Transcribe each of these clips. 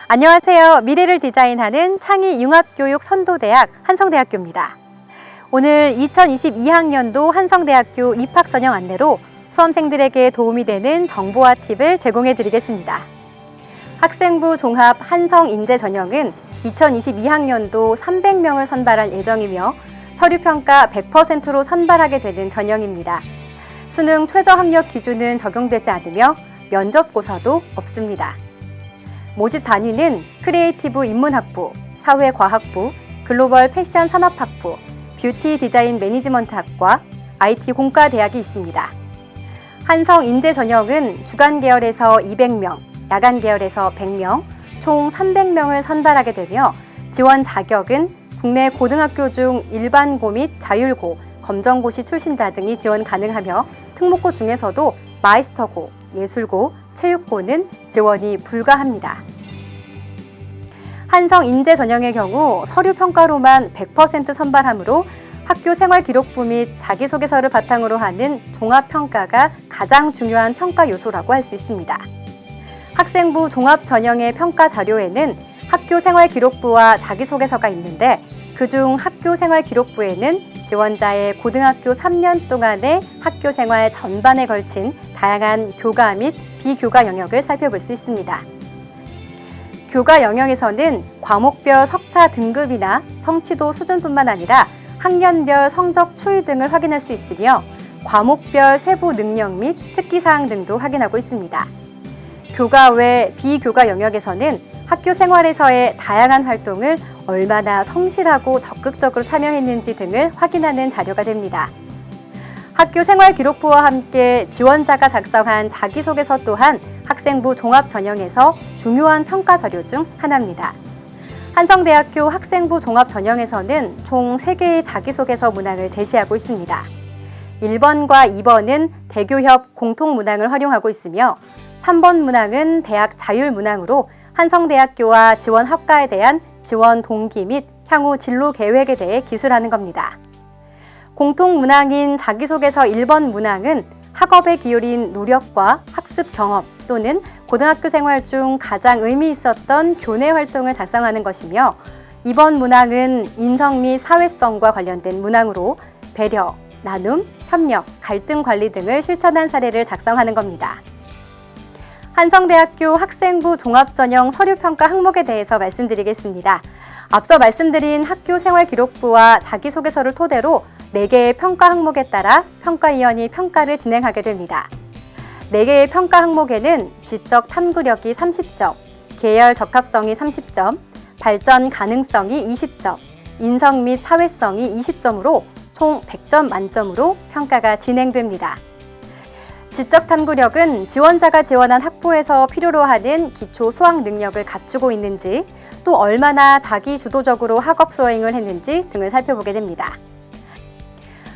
안녕하세요. 미래를 디자인하는 창의융합교육 선도대학 한성대학교입니다. 오늘 2022학년도 한성대학교 입학 전형 안내로 수험생들에게 도움이 되는 정보와 팁을 제공해 드리겠습니다. 학생부 종합 한성인재 전형은 2022학년도 300명을 선발할 예정이며 서류평가 100%로 선발하게 되는 전형입니다. 수능 최저학력 기준은 적용되지 않으며 면접고사도 없습니다. 모집 단위는 크리에이티브 인문학부, 사회과학부, 글로벌 패션 산업학부, 뷰티 디자인 매니지먼트학과, IT 공과대학이 있습니다. 한성 인재 전형은 주간 계열에서 200명, 야간 계열에서 100명, 총 300명을 선발하게 되며 지원 자격은 국내 고등학교 중 일반고 및 자율고, 검정고시 출신자 등이 지원 가능하며 특목고 중에서도 마이스터고, 예술고, 체육고는 지원이 불가합니다. 한성 인재 전형의 경우 서류 평가로만 100% 선발하므로 학교 생활기록부 및 자기소개서를 바탕으로 하는 종합평가가 가장 중요한 평가 요소라고 할 수 있습니다. 학생부 종합 전형의 평가 자료에는 학교 생활기록부와 자기소개서가 있는데 그중 학교 생활기록부에는 지원자의 고등학교 3년 동안의 학교 생활 전반에 걸친 다양한 교과 및 비교과 영역을 살펴볼 수 있습니다. 교과 영역에서는 과목별 석차 등급이나 성취도 수준뿐만 아니라 학년별 성적 추이 등을 확인할 수 있으며 과목별 세부 능력 및 특기사항 등도 확인하고 있습니다. 교과 외 비교과 영역에서는 학교 생활에서의 다양한 활동을 얼마나 성실하고 적극적으로 참여했는지 등을 확인하는 자료가 됩니다. 학교 생활기록부와 함께 지원자가 작성한 자기소개서 또한 학생부 종합 전형에서 중요한 평가 자료 중 하나입니다. 한성대학교 학생부 종합 전형에서는 총 3개의 자기소개서 문항을 제시하고 있습니다. 1번과 2번은 대교협 공통문항을 활용하고 있으며 3번 문항은 대학 자율문항으로 한성대학교와 지원학과에 대한 지원 동기 및 향후 진로 계획에 대해 기술하는 겁니다. 공통문항인 자기소개서 1번 문항은 학업에 기울인 노력과 학습 경험 또는 고등학교 생활 중 가장 의미 있었던 교내 활동을 작성하는 것이며 2번 문항은 인성 및 사회성과 관련된 문항으로 배려, 나눔, 협력, 갈등 관리 등을 실천한 사례를 작성하는 겁니다. 한성대학교 학생부 종합전형 서류평가 항목에 대해서 말씀드리겠습니다. 앞서 말씀드린 학교 생활기록부와 자기소개서를 토대로 4개의 평가 항목에 따라 평가위원이 평가를 진행하게 됩니다. 4개의 평가 항목에는 지적 탐구력이 30점, 계열 적합성이 30점, 발전 가능성이 20점, 인성 및 사회성이 20점으로 총 100점 만점으로 평가가 진행됩니다. 지적 탐구력은 지원자가 지원한 학부에서 필요로 하는 기초 수학 능력을 갖추고 있는지, 또 얼마나 자기 주도적으로 학업 수행을 했는지 등을 살펴보게 됩니다.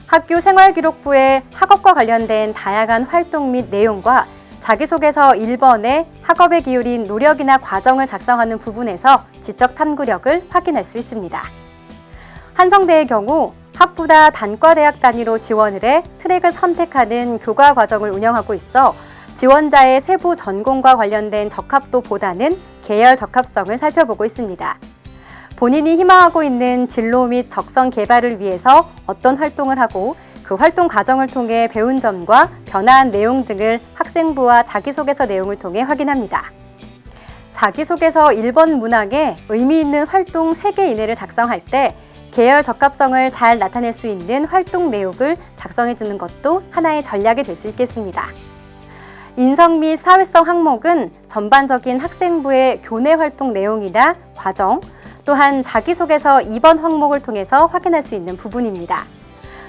학교 생활기록부에 학업과 관련된 다양한 활동 및 내용과 자기소개서 1번에 학업에 기울인 노력이나 과정을 작성하는 부분에서 지적 탐구력을 확인할 수 있습니다. 한성대의 경우 학부다 단과대학 단위로 지원을 해 트랙을 선택하는 교과 과정을 운영하고 있어 지원자의 세부 전공과 관련된 적합도보다는 계열 적합성을 살펴보고 있습니다. 본인이 희망하고 있는 진로 및 적성 개발을 위해서 어떤 활동을 하고 그 활동 과정을 통해 배운 점과 변화한 내용 등을 학생부와 자기소개서 내용을 통해 확인합니다. 자기소개서 1번 문항에 의미 있는 활동 3개 이내를 작성할 때 계열 적합성을 잘 나타낼 수 있는 활동 내용을 작성해 주는 것도 하나의 전략이 될 수 있겠습니다. 인성 및 사회성 항목은 전반적인 학생부의 교내 활동 내용이나 과정, 또한 자기소개서 2번 항목을 통해서 확인할 수 있는 부분입니다.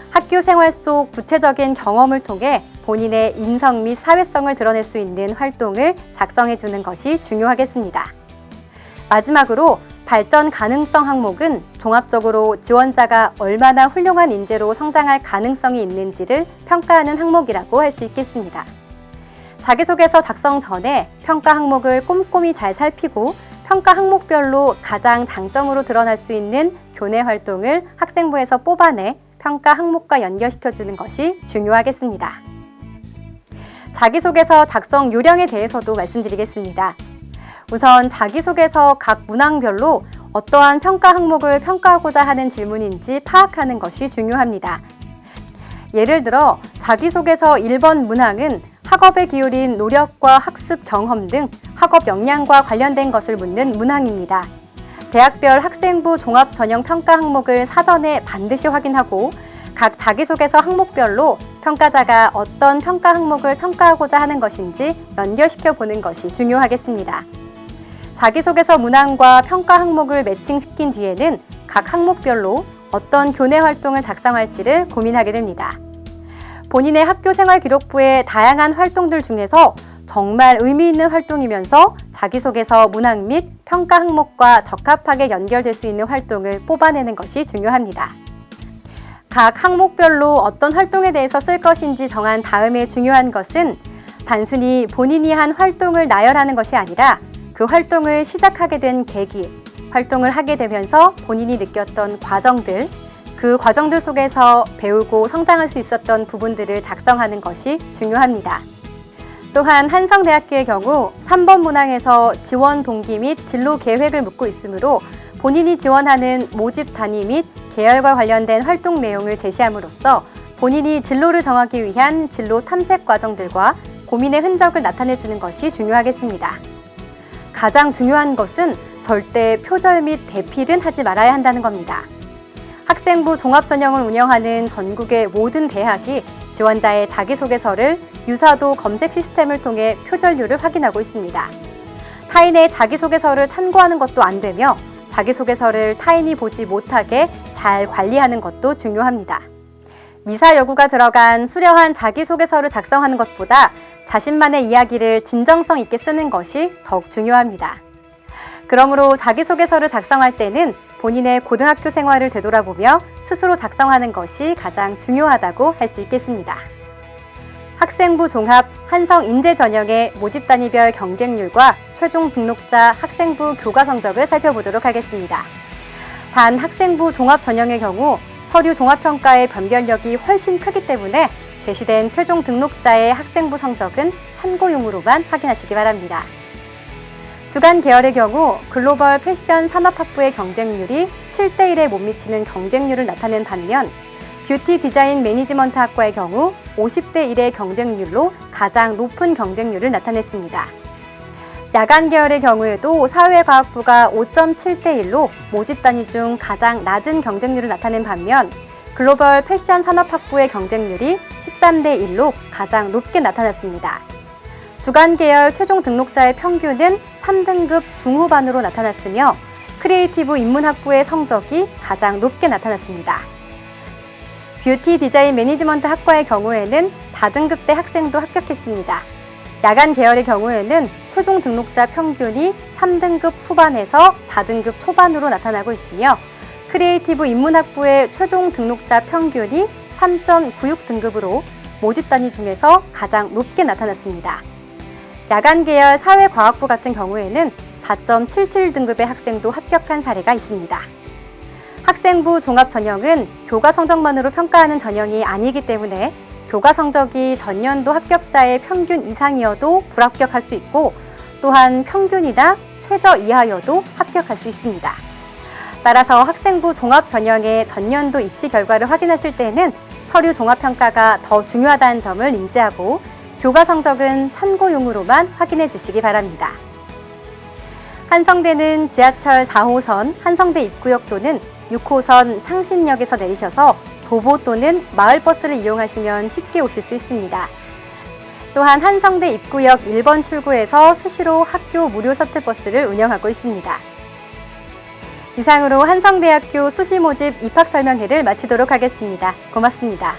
학교 생활 속 구체적인 경험을 통해 본인의 인성 및 사회성을 드러낼 수 있는 활동을 작성해 주는 것이 중요하겠습니다. 마지막으로 발전 가능성 항목은 종합적으로 지원자가 얼마나 훌륭한 인재로 성장할 가능성이 있는지를 평가하는 항목이라고 할 수 있겠습니다. 자기소개서 작성 전에 평가 항목을 꼼꼼히 잘 살피고 평가 항목별로 가장 장점으로 드러날 수 있는 교내 활동을 학생부에서 뽑아내 평가 항목과 연결시켜주는 것이 중요하겠습니다. 자기소개서 작성 요령에 대해서도 말씀드리겠습니다. 우선 자기소개서 각 문항별로 어떠한 평가 항목을 평가하고자 하는 질문인지 파악하는 것이 중요합니다. 예를 들어 자기소개서 1번 문항은 학업에 기울인 노력과 학습 경험 등 학업 역량과 관련된 것을 묻는 문항입니다. 대학별 학생부 종합 전형 평가 항목을 사전에 반드시 확인하고 각 자기소개서 항목별로 평가자가 어떤 평가 항목을 평가하고자 하는 것인지 연결시켜 보는 것이 중요하겠습니다. 자기소개서 문항과 평가 항목을 매칭시킨 뒤에는 각 항목별로 어떤 교내 활동을 작성할지를 고민하게 됩니다. 본인의 학교 생활 기록부의 다양한 활동들 중에서 정말 의미 있는 활동이면서 자기소개서 문항 및 평가 항목과 적합하게 연결될 수 있는 활동을 뽑아내는 것이 중요합니다. 각 항목별로 어떤 활동에 대해서 쓸 것인지 정한 다음에 중요한 것은 단순히 본인이 한 활동을 나열하는 것이 아니라 그 활동을 시작하게 된 계기, 활동을 하게 되면서 본인이 느꼈던 과정들, 그 과정들 속에서 배우고 성장할 수 있었던 부분들을 작성하는 것이 중요합니다. 또한 한성대학교의 경우 3번 문항에서 지원 동기 및 진로 계획을 묻고 있으므로 본인이 지원하는 모집 단위 및 계열과 관련된 활동 내용을 제시함으로써 본인이 진로를 정하기 위한 진로 탐색 과정들과 고민의 흔적을 나타내주는 것이 중요하겠습니다. 가장 중요한 것은 절대 표절 및 대필은 하지 말아야 한다는 겁니다. 학생부 종합전형을 운영하는 전국의 모든 대학이 지원자의 자기소개서를 유사도 검색 시스템을 통해 표절률을 확인하고 있습니다. 타인의 자기소개서를 참고하는 것도 안 되며 자기소개서를 타인이 보지 못하게 잘 관리하는 것도 중요합니다. 미사 여구가 들어간 수려한 자기소개서를 작성하는 것보다 자신만의 이야기를 진정성 있게 쓰는 것이 더욱 중요합니다. 그러므로 자기소개서를 작성할 때는 본인의 고등학교 생활을 되돌아보며 스스로 작성하는 것이 가장 중요하다고 할 수 있겠습니다. 학생부 종합 한성 인재 전형의 모집 단위별 경쟁률과 최종 등록자 학생부 교과 성적을 살펴보도록 하겠습니다. 단 학생부 종합 전형의 경우 서류 종합평가의 변별력이 훨씬 크기 때문에 제시된 최종 등록자의 학생부 성적은 참고용으로만 확인하시기 바랍니다. 주간 계열의 경우 글로벌 패션 산업학부의 경쟁률이 7대1에 못 미치는 경쟁률을 나타낸 반면 뷰티 디자인 매니지먼트 학과의 경우 50대1의 경쟁률로 가장 높은 경쟁률을 나타냈습니다. 야간 계열의 경우에도 사회과학부가 5.7대1로 모집 단위 중 가장 낮은 경쟁률을 나타낸 반면 글로벌 패션 산업학부의 경쟁률이 13대1로 가장 높게 나타났습니다. 주간 계열 최종 등록자의 평균은 3등급 중후반으로 나타났으며 크리에이티브 인문학부의 성적이 가장 높게 나타났습니다. 뷰티 디자인 매니지먼트 학과의 경우에는 4등급대 학생도 합격했습니다. 야간 계열의 경우에는 최종 등록자 평균이 3등급 후반에서 4등급 초반으로 나타나고 있으며 크리에이티브 인문학부의 최종 등록자 평균이 3.96등급으로 모집 단위 중에서 가장 높게 나타났습니다. 야간 계열 사회과학부 같은 경우에는 4.77등급의 학생도 합격한 사례가 있습니다. 학생부 종합 전형은 교과 성적만으로 평가하는 전형이 아니기 때문에 교과 성적이 전년도 합격자의 평균 이상이어도 불합격할 수 있고 또한 평균이나 최저 이하여도 합격할 수 있습니다. 따라서 학생부 종합 전형의 전년도 입시 결과를 확인하실 때는 서류 종합평가가 더 중요하다는 점을 인지하고 교과 성적은 참고용으로만 확인해 주시기 바랍니다. 한성대는 지하철 4호선 한성대 입구역 또는 6호선 창신역에서 내리셔서 도보 또는 마을버스를 이용하시면 쉽게 오실 수 있습니다. 또한 한성대 입구역 1번 출구에서 수시로 학교 무료 셔틀버스를 운영하고 있습니다. 이상으로 한성대학교 수시 모집 입학 설명회를 마치도록 하겠습니다. 고맙습니다.